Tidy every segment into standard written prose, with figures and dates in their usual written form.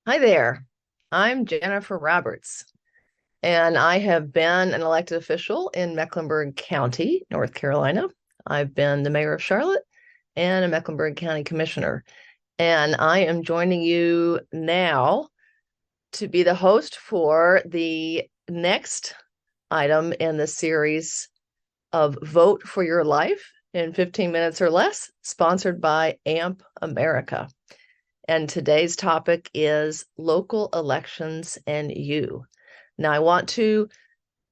Hi there. I'm Jennifer Roberts, and I have been an elected official in Mecklenburg County, North Carolina. I've been the mayor of Charlotte and a Mecklenburg County commissioner. And I am joining you now to be the host for the next item in the series of Vote for Your Life in 15 minutes or less, sponsored by AMP America. And today's topic is local elections and you. Now, I want to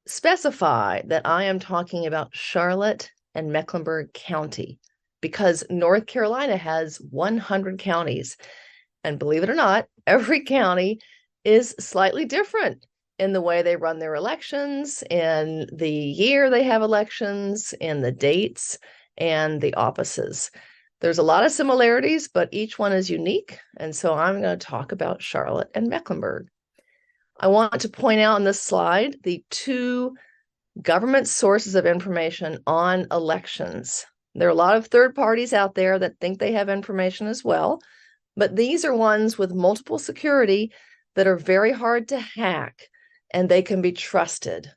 specify that I am talking about Charlotte and Mecklenburg County because North Carolina has 100 counties. And believe it or not, every county is slightly different in the way they run their elections, in the year they have elections, in the dates, and the offices. There's a lot of similarities, but each one is unique. And so I'm going to talk about Charlotte and Mecklenburg. I want to point out on this slide the two government sources of information on elections. There are a lot of third parties out there that think they have information as well, but these are ones with multiple security that are very hard to hack and they can be trusted.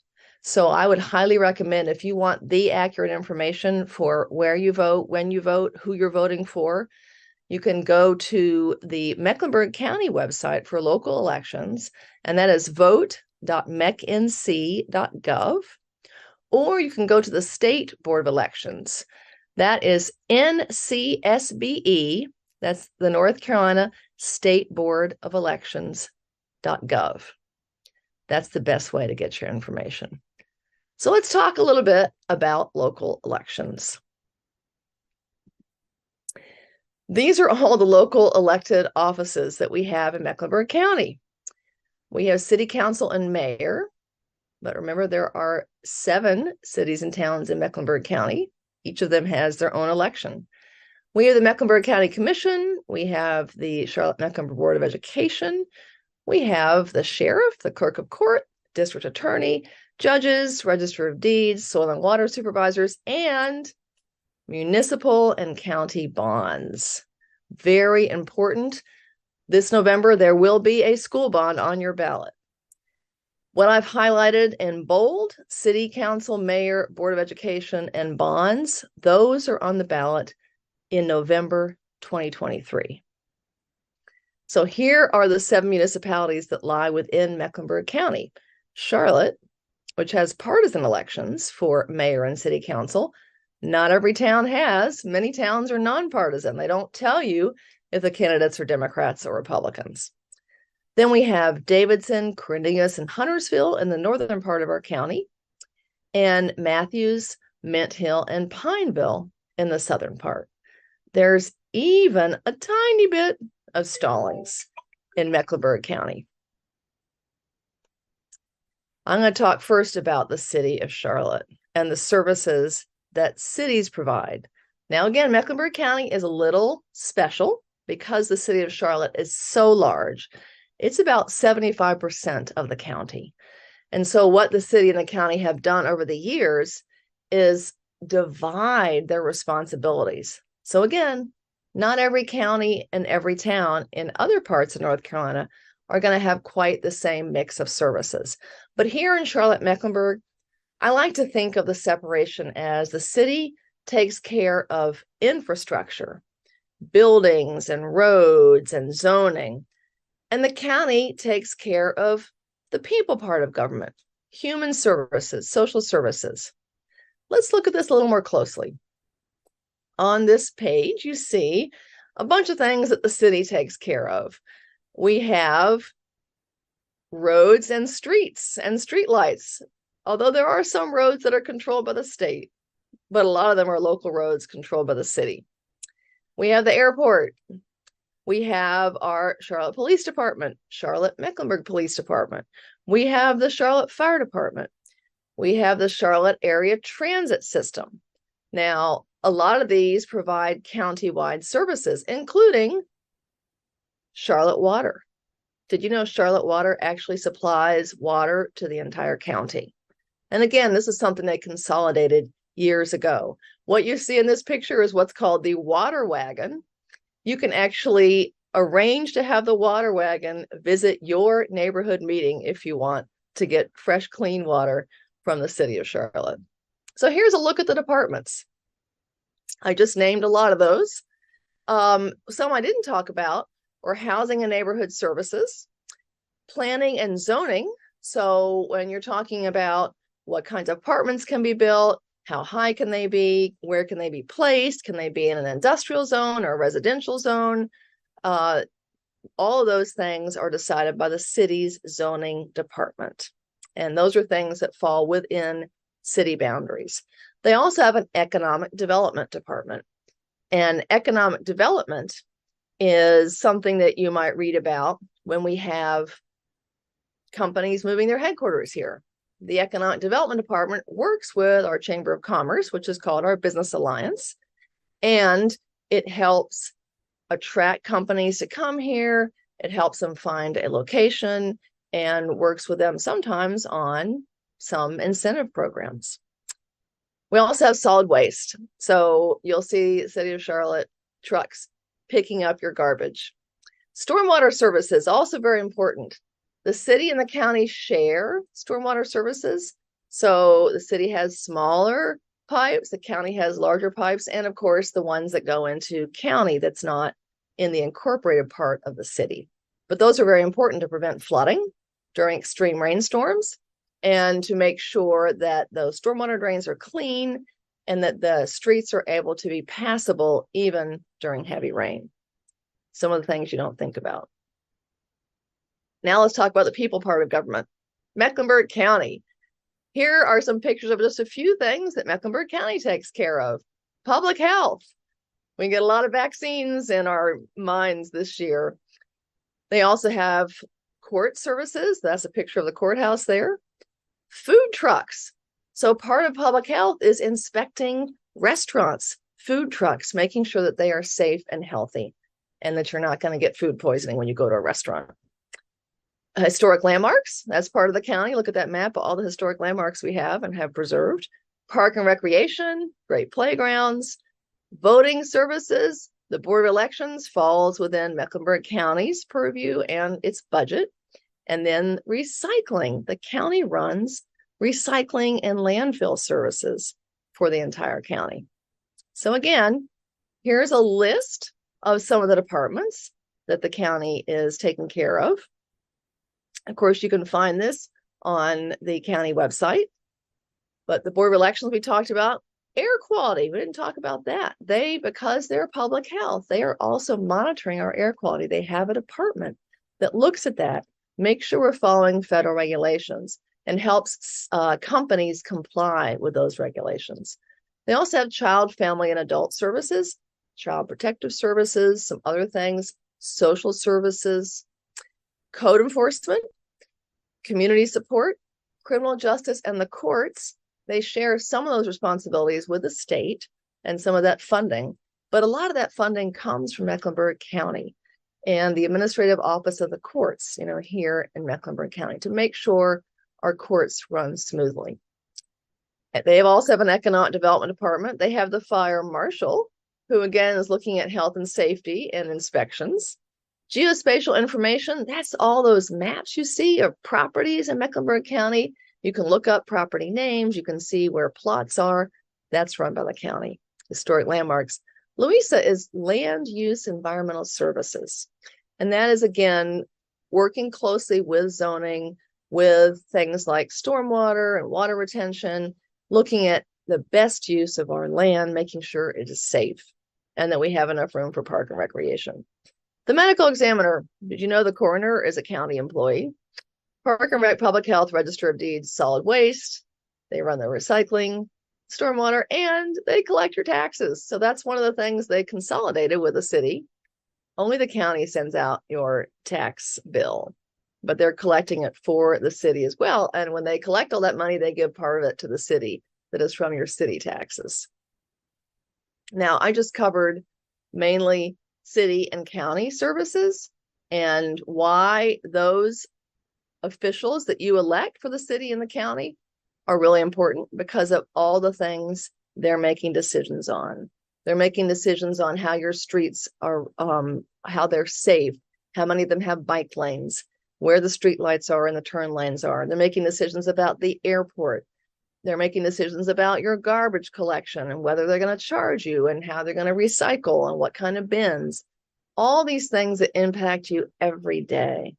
So I would highly recommend, if you want the accurate information for where you vote, when you vote, who you're voting for, you can go to the Mecklenburg County website for local elections, and that is vote.mecnc.gov. Or you can go to the State Board of Elections. That is NCSBE, that's the North Carolina State Board of Elections.gov. That's the best way to get your information. So let's talk a little bit about local elections. These are all the local elected offices that we have in Mecklenburg County. We have city council and mayor, but remember there are 7 cities and towns in Mecklenburg County. Each of them has their own election. We have the Mecklenburg County Commission. We have the Charlotte-Mecklenburg Board of Education. We have the sheriff, the clerk of court, district attorney, judges, register of deeds, soil and water supervisors, and municipal and county bonds. Very important. This November, there will be a school bond on your ballot. What I've highlighted in bold, city council, mayor, board of education, and bonds, those are on the ballot in November 2023. So here are the 7 municipalities that lie within Mecklenburg County. Charlotte, which has partisan elections for mayor and city council. Not every town has. Many towns are nonpartisan. They don't tell you if the candidates are Democrats or Republicans. Then we have Davidson, Cornelius, and Huntersville in the northern part of our county, and Matthews, Mint Hill, and Pineville in the southern part. There's even a tiny bit of Stallings in Mecklenburg County. I'm going to talk first about the city of Charlotte and the services that cities provide. Now, again, Mecklenburg County is a little special because the city of Charlotte is so large. It's about 75% of the county. And so what the city and the county have done over the years is divide their responsibilities. So again, not every county and every town in other parts of North Carolina are going to have quite the same mix of services. But here in Charlotte-Mecklenburg, I like to think of the separation as the city takes care of infrastructure, buildings and roads and zoning, and the county takes care of the people part of government, human services, social services. Let's look at this a little more closely. On this page, you see a bunch of things that the city takes care of. We have roads and streets and streetlights, although there are some roads that are controlled by the state, but a lot of them are local roads controlled by the city. We have the airport. We have our Charlotte Police Department, Charlotte Mecklenburg Police Department. We have the Charlotte Fire Department. We have the Charlotte Area Transit System. Now, a lot of these provide county-wide services, including Charlotte Water. Did you know Charlotte Water actually supplies water to the entire county? And again, this is something they consolidated years ago. What you see in this picture is what's called the water wagon. You can actually Arrange to have the water wagon visit your neighborhood meeting if you want to get fresh, clean water from the city of Charlotte. So here's a look at the departments. I just named a lot of those. Some I didn't talk about were housing and neighborhood services, planning and zoning. So when you're talking about what kinds of apartments can be built, how high can they be, where can they be placed, can they be in an industrial zone or a residential zone? All of those things are decided by the city's zoning department. And those are things that fall within city boundaries. They also have an economic development department. And economic development is something that you might read about when we have companies moving their headquarters here. The economic development department works with our Chamber of Commerce, which is called our Business Alliance, and it helps attract companies to come here. It helps them find a location and works with them sometimes on some incentive programs. We also have solid waste. So you'll see City of Charlotte trucks picking up your garbage. Stormwater services, also very important. The city and the county share stormwater services. So the city has smaller pipes, the county has larger pipes, and of course the ones that go into county that's not in the incorporated part of the city. But those are very important to prevent flooding during extreme rainstorms and to make sure that those stormwater drains are clean and that the streets are able to be passable even during heavy rain. Some of the things you don't think about. Now let's talk about the people part of government. Mecklenburg County. Here are some pictures of just a few things that Mecklenburg County takes care of. Public health. We get a lot of vaccines in our minds this year. They also have court services. That's a picture of the courthouse there. Food trucks. So part of public health is inspecting restaurants, food trucks, making sure that they are safe and healthy and that you're not going to get food poisoning when you go to a restaurant. Historic landmarks, that's part of the county. Look at that map, all the historic landmarks we have and have preserved. Park and recreation, great playgrounds. Voting services, the Board of Elections falls within Mecklenburg County's purview and its budget. And then recycling, the county runs recycling and landfill services for the entire county. So again, here's a list of some of the departments that the county is taking care of. Of course, you can find this on the county website, but the Board of Elections we talked about, air quality, we didn't talk about that. Because they're public health, they are also monitoring our air quality. They have a department that looks at that, makes sure we're following federal regulations and helps companies comply with those regulations. They also have child, family, and adult services, child protective services, some other things, social services, code enforcement, community support, criminal justice, and the courts. They share some of those responsibilities with the state and some of that funding, but a lot of that funding comes from Mecklenburg County and the administrative office of the courts, here in Mecklenburg County to make sure our courts run smoothly. They also have an economic development department. They have the fire marshal, who again is looking at health and safety and inspections. Geospatial information, that's all those maps you see of properties in Mecklenburg County. You can look up property names. You can see where plots are. That's run by the county. Historic landmarks. Louisa is land use environmental services. And that is, again, working closely with zoning, with things like stormwater and water retention, looking at the best use of our land, making sure it is safe and that we have enough room for park and recreation. The medical examiner, did you know the coroner is a county employee? Park and Rec, Public Health, Register of Deeds, Solid Waste. They run the recycling, stormwater, and they collect your taxes. So that's one of the things they consolidated with the city. Only the county sends out your tax bill, but they're collecting it for the city as well. And when they collect all that money, they give part of it to the city that is from your city taxes. Now, I just covered mainly city and county services and why those officials that you elect for the city and the county are really important because of all the things they're making decisions on. They're making decisions on how your streets are, how they're safe, how many of them have bike lanes, where the street lights are and the turn lanes are. They're making decisions about the airport. They're making decisions about your garbage collection and whether they're going to charge you and how they're going to recycle and what kind of bins. All these things that impact you every day.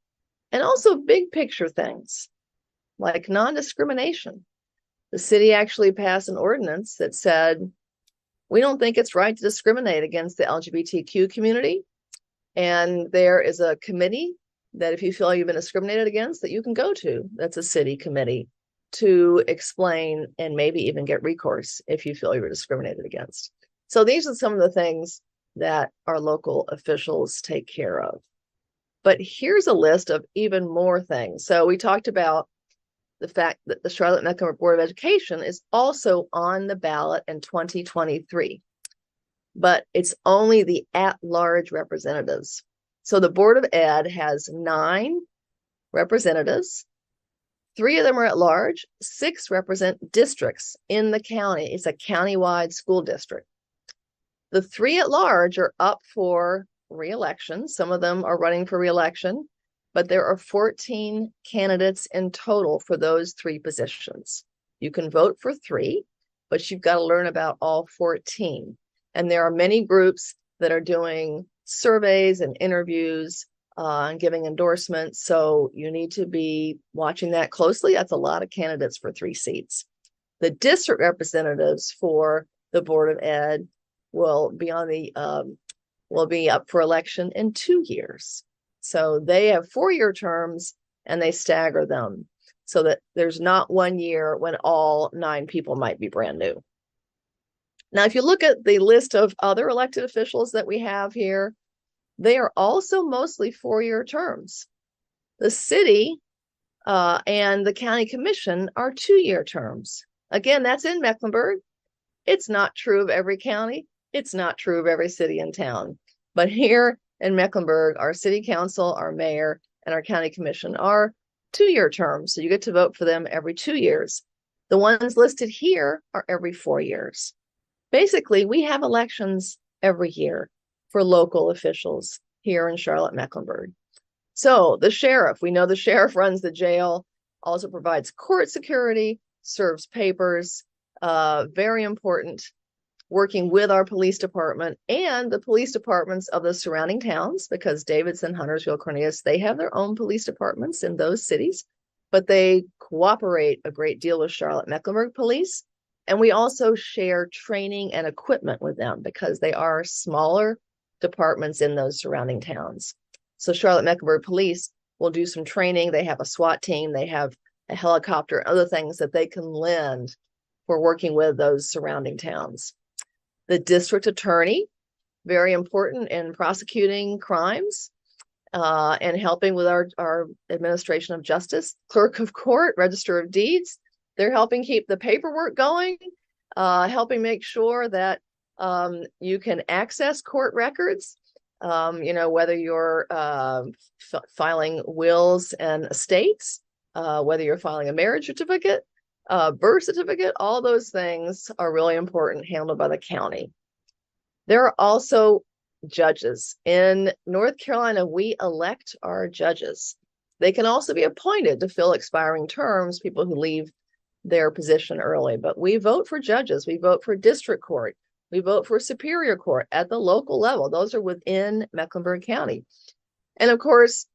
And also big picture things like non-discrimination. The city actually passed an ordinance that said, we don't think it's right to discriminate against the LGBTQ community. And there is a committee that if you feel you've been discriminated against, that you can go to. That's a city committee to explain and maybe even get recourse if you feel you were discriminated against. So these are some of the things that our local officials take care of. But here's a list of even more things. So we talked about the fact that the Charlotte-Mecklenburg Board of Education is also on the ballot in 2023, but it's only the at-large representatives. So the Board of Ed has 9 representatives. 3 of them are at large. 6 represent districts in the county. It's a countywide school district. The 3 at large are up for re-election. Some of them are running for re-election, but there are 14 candidates in total for those 3 positions. You can vote for 3, but you've got to learn about all 14. And there are many groups that are doing surveys and interviews and giving endorsements. So you need to be watching that closely. That's a lot of candidates for 3 seats. The district representatives for the Board of Ed will be on the will be up for election in 2 years. So they have 4-year terms and they stagger them so that there's not 1 year when all 9 people might be brand new. Now, if you look at the list of other elected officials that we have here, they are also mostly 4-year terms. The city and the county commission are 2-year terms. Again, that's in Mecklenburg. It's not true of every county. It's not true of every city and town. But here in Mecklenburg, our city council, our mayor, and our county commission are 2-year terms. So you get to vote for them every 2 years. The ones listed here are every 4 years. Basically, we have elections every year for local officials here in Charlotte-Mecklenburg. So the sheriff, we know the sheriff runs the jail, also provides court security, serves papers, very important, working with our police department and the police departments of the surrounding towns, because Davidson, Huntersville, Cornelius, they have their own police departments in those cities, but they cooperate a great deal with Charlotte-Mecklenburg police. And we also share training and equipment with them because they are smaller departments in those surrounding towns. So Charlotte-Mecklenburg police will do some training. They have a SWAT team. They have a helicopter, other things that they can lend for working with those surrounding towns. The district attorney, very important in prosecuting crimes and helping with our administration of justice. Clerk of court, register of deeds. They're helping keep the paperwork going, helping make sure that you can access court records, whether you're filing wills and estates, whether you're filing a marriage certificate, birth certificate, all those things are really important, handled by the county. There are also judges. In North Carolina, we elect our judges. They can also be appointed to fill expiring terms, people who leave their position early, but we vote for judges. We vote for district court. We vote for superior court at the local level. Those are within Mecklenburg County. And of course,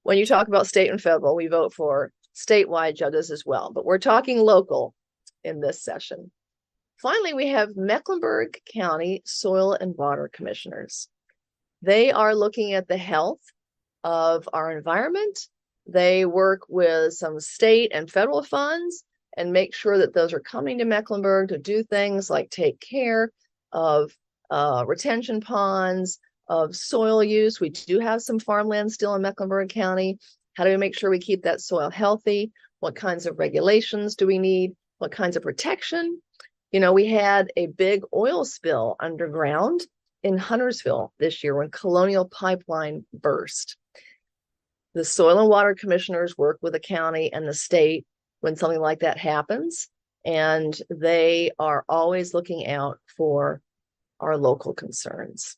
when you talk about state and federal, we vote for statewide judges as well, but we're talking local in this session. Finally, we have Mecklenburg County Soil and Water Commissioners. They are looking at the health of our environment. They work with some state and federal funds and make sure that those are coming to Mecklenburg to do things like take care of retention ponds, of soil use. We do have some farmland still in Mecklenburg County. How do we make sure we keep that soil healthy? What kinds of regulations do we need? What kinds of protection? You know, we had a big oil spill underground in Huntersville this year when Colonial Pipeline burst. The Soil and Water Commissioners work with the county and the state when something like that happens, and they are always looking out for our local concerns.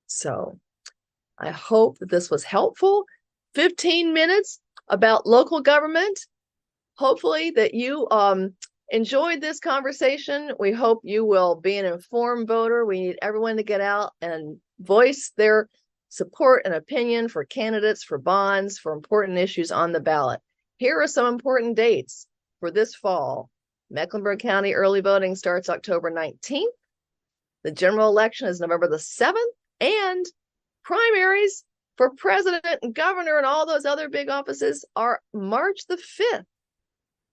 So I hope that this was helpful. 15 minutes about local government. Hopefully that you enjoyed this conversation. We hope you will be an informed voter. We need everyone to get out and voice their support and opinion for candidates, for bonds, for important issues on the ballot. Here are some important dates for this fall. Mecklenburg County early voting starts October 19th. The general election is November the 7th, and primaries for president and governor and all those other big offices are March the 5th.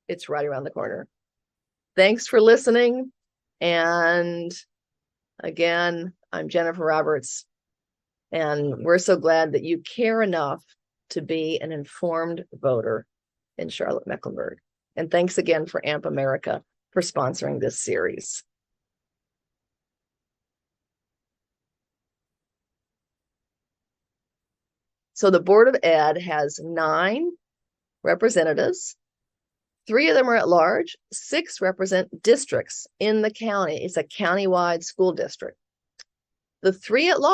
It's right around the corner. Thanks for listening. And again, I'm Jennifer Roberts, and we're so glad that you care enough to be an informed voter in Charlotte-Mecklenburg. And thanks again for AMP America for sponsoring this series. So the Board of Ed has 9 representatives. 3 of them are at large. 6 represent districts in the county. It's a county-wide school district. The 3 at large